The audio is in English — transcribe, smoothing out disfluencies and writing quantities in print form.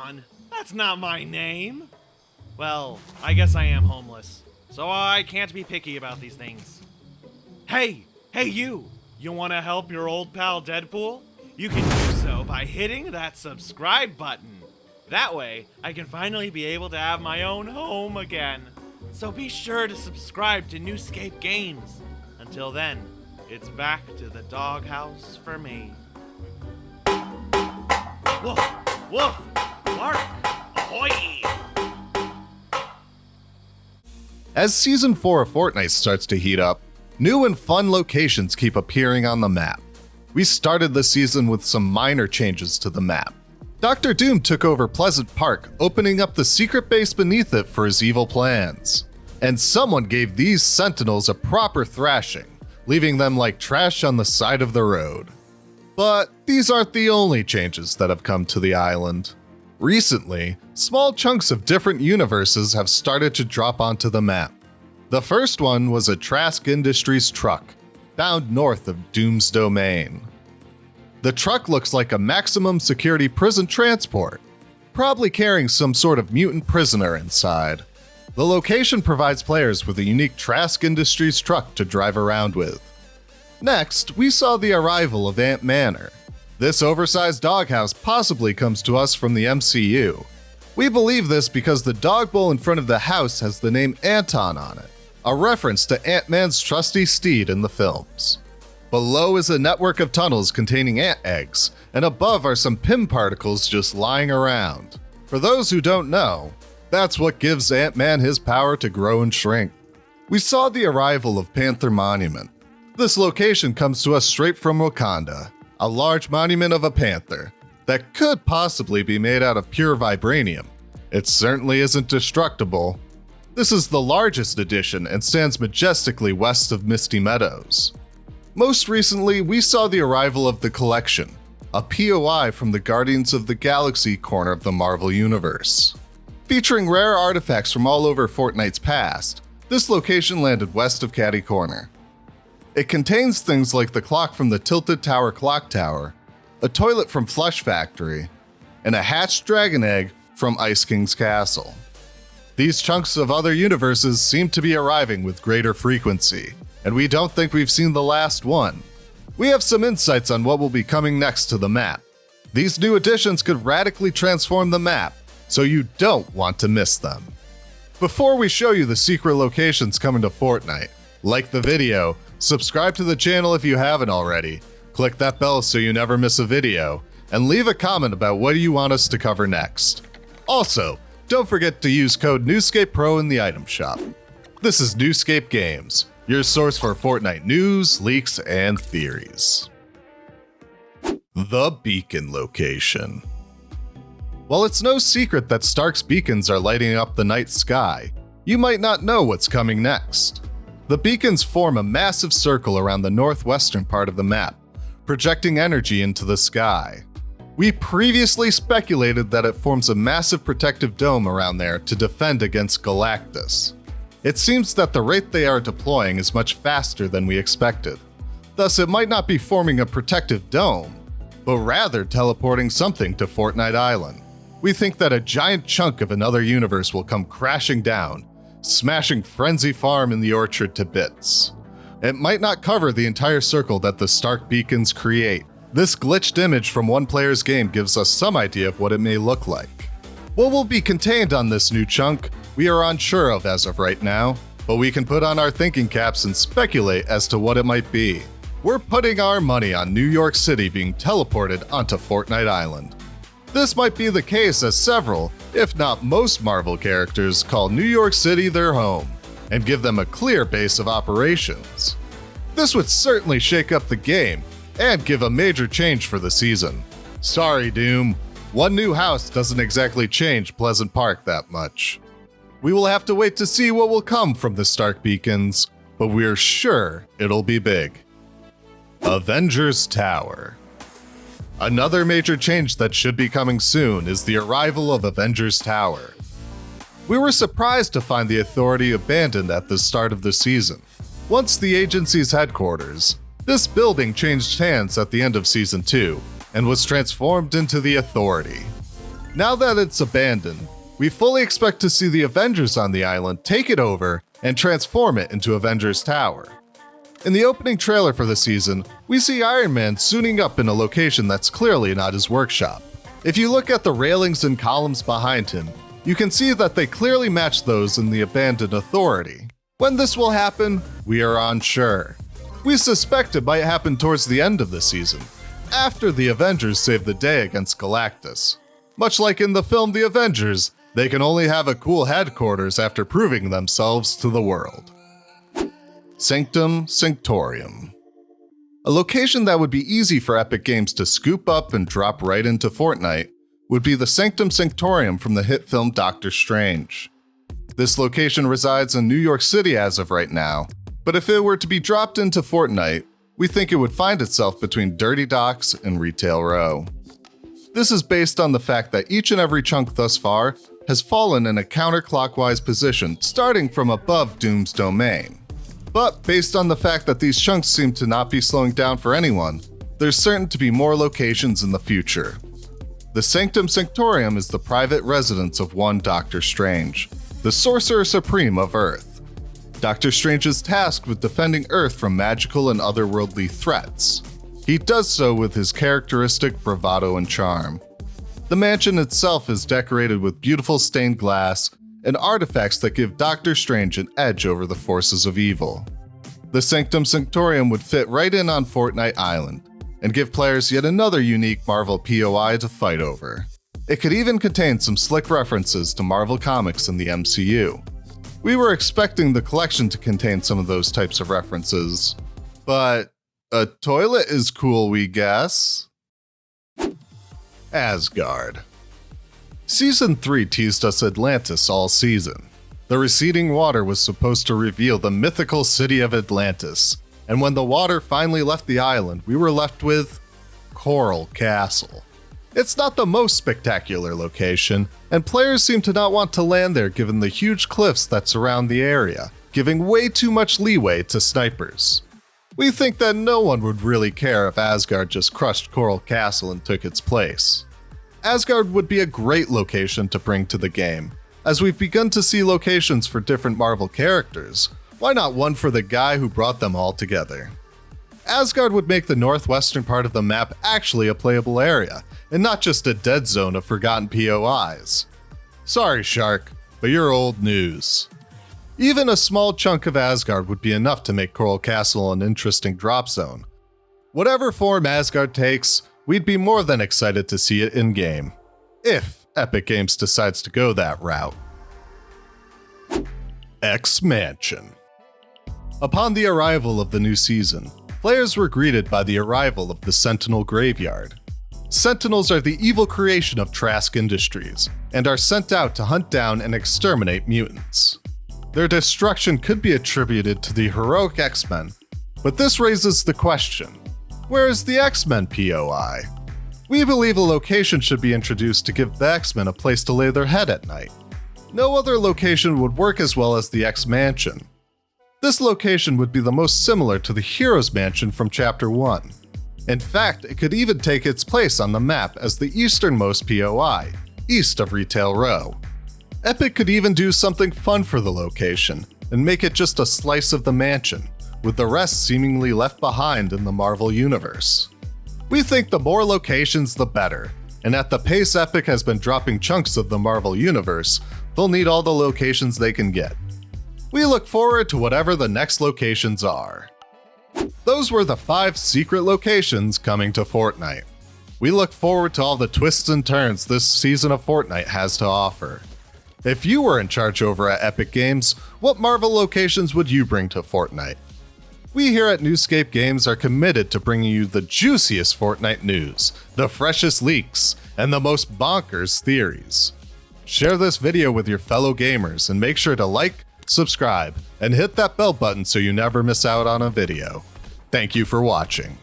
on, that's not my name. Well, I guess I am homeless, so I can't be picky about these things. Hey you! You wanna help your old pal Deadpool? You can do so by hitting that subscribe button. That way, I can finally be able to have my own home again. So be sure to subscribe to NewScapeGames. Until then, it's back to the doghouse for me. Woof! Woof! Mark! Ahoy! As Season 4 of Fortnite starts to heat up, new and fun locations keep appearing on the map. We started the season with some minor changes to the map. Dr. Doom took over Pleasant Park, opening up the secret base beneath it for his evil plans. And someone gave these sentinels a proper thrashing, leaving them like trash on the side of the road. But these aren't the only changes that have come to the island. Recently, small chunks of different universes have started to drop onto the map. The first one was a Trask Industries truck, bound north of Doom's domain. The truck looks like a maximum security prison transport, probably carrying some sort of mutant prisoner inside. The location provides players with a unique Trask Industries truck to drive around with. Next, we saw the arrival of Ant Manor. This oversized doghouse possibly comes to us from the MCU. We believe this because the dog bowl in front of the house has the name Anton on it, a reference to Ant-Man's trusty steed in the films. Below is a network of tunnels containing ant eggs, and above are some Pym particles just lying around. For those who don't know, that's what gives Ant-Man his power to grow and shrink. We saw the arrival of Panther Monument. This location comes to us straight from Wakanda, a large monument of a panther that could possibly be made out of pure vibranium. It certainly isn't destructible. This is the largest edition and stands majestically west of Misty Meadows. Most recently, we saw the arrival of the Collection, a POI from the Guardians of the Galaxy corner of the Marvel Universe. Featuring rare artifacts from all over Fortnite's past, this location landed west of Catty Corner. It contains things like the clock from the Tilted Tower Clock Tower, a toilet from Flesh Factory, and a hatched dragon egg from Ice King's Castle. These chunks of other universes seem to be arriving with greater frequency, and we don't think we've seen the last one. We have some insights on what will be coming next to the map. These new additions could radically transform the map, so you don't want to miss them. Before we show you the secret locations coming to Fortnite, like the video, subscribe to the channel if you haven't already, click that bell so you never miss a video, and leave a comment about what you want us to cover next. Also, don't forget to use code NewScapePro in the item shop. This is NewScapeGames, your source for Fortnite news, leaks, and theories. The Beacon Location. While it's no secret that Stark's beacons are lighting up the night sky, you might not know what's coming next. The beacons form a massive circle around the northwestern part of the map, projecting energy into the sky. We previously speculated that it forms a massive protective dome around there to defend against Galactus. It seems that the rate they are deploying is much faster than we expected. Thus, it might not be forming a protective dome, but rather teleporting something to Fortnite Island. We think that a giant chunk of another universe will come crashing down, smashing Frenzy Farm in the Orchard to bits. It might not cover the entire circle that the Stark beacons create. This glitched image from one player's game gives us some idea of what it may look like. What will be contained on this new chunk, we are unsure of as of right now, but we can put on our thinking caps and speculate as to what it might be. We're putting our money on New York City being teleported onto Fortnite Island. This might be the case as several, if not most Marvel characters call New York City their home, and give them a clear base of operations. This would certainly shake up the game, and give a major change for the season. Sorry, Doom, one new house doesn't exactly change Pleasant Park that much. We will have to wait to see what will come from the Stark beacons, but we're sure it'll be big. Avengers Tower. Another major change that should be coming soon is the arrival of Avengers Tower. We were surprised to find the Authority abandoned at the start of the season. Once the agency's headquarters, this building changed hands at the end of Season 2 and was transformed into the Authority. Now that it's abandoned, we fully expect to see the Avengers on the island take it over and transform it into Avengers Tower. In the opening trailer for the season, we see Iron Man suiting up in a location that's clearly not his workshop. If you look at the railings and columns behind him, you can see that they clearly match those in the abandoned Authority. When this will happen, we are unsure. We suspect it might happen towards the end of the season, after the Avengers save the day against Galactus. Much like in the film The Avengers, they can only have a cool headquarters after proving themselves to the world. Sanctum Sanctorum. A location that would be easy for Epic Games to scoop up and drop right into Fortnite would be the Sanctum Sanctorum from the hit film Doctor Strange. This location resides in New York City as of right now, but if it were to be dropped into Fortnite, we think it would find itself between Dirty Docks and Retail Row. This is based on the fact that each and every chunk thus far has fallen in a counterclockwise position starting from above Doom's domain. But based on the fact that these chunks seem to not be slowing down for anyone, there's certain to be more locations in the future. The Sanctum Sanctorum is the private residence of one Doctor Strange, the Sorcerer Supreme of Earth. Doctor Strange is tasked with defending Earth from magical and otherworldly threats. He does so with his characteristic bravado and charm. The mansion itself is decorated with beautiful stained glass and artifacts that give Doctor Strange an edge over the forces of evil. The Sanctum Sanctorum would fit right in on Fortnite Island, and give players yet another unique Marvel POI to fight over. It could even contain some slick references to Marvel Comics and the MCU. We were expecting the collection to contain some of those types of references, but a toilet is cool, we guess. Asgard. Season 3 teased us Atlantis all season. The receding water was supposed to reveal the mythical city of Atlantis, and when the water finally left the island, we were left with Coral Castle. It's not the most spectacular location, and players seem to not want to land there given the huge cliffs that surround the area, giving way too much leeway to snipers. We think that no one would really care if Asgard just crushed Coral Castle and took its place. Asgard would be a great location to bring to the game. As we've begun to see locations for different Marvel characters, why not one for the guy who brought them all together? Asgard would make the northwestern part of the map actually a playable area, and not just a dead zone of forgotten POIs. Sorry, Shark, but you're old news. Even a small chunk of Asgard would be enough to make Coral Castle an interesting drop zone. Whatever form Asgard takes, we'd be more than excited to see it in-game. If Epic Games decides to go that route. XMansion. Upon the arrival of the new season, players were greeted by the arrival of the Sentinel Graveyard. Sentinels are the evil creation of Trask Industries, and are sent out to hunt down and exterminate mutants. Their destruction could be attributed to the heroic X-Men, but this raises the question, where is the X-Men POI? We believe a location should be introduced to give the X-Men a place to lay their head at night. No other location would work as well as the XMansion. This location would be the most similar to the Heroes Mansion from Chapter 1. In fact, it could even take its place on the map as the easternmost POI, east of Retail Row. Epic could even do something fun for the location, and make it just a slice of the mansion, with the rest seemingly left behind in the Marvel Universe. We think the more locations the better, and at the pace Epic has been dropping chunks of the Marvel Universe, they'll need all the locations they can get. We look forward to whatever the next locations are. Those were the 5 secret locations coming to Fortnite. We look forward to all the twists and turns this season of Fortnite has to offer. If you were in charge over at Epic Games, what Marvel locations would you bring to Fortnite? We here at NewScapeGames are committed to bringing you the juiciest Fortnite news, the freshest leaks, and the most bonkers theories. Share this video with your fellow gamers and make sure to like, subscribe, and hit that bell button so you never miss out on a video. Thank you for watching.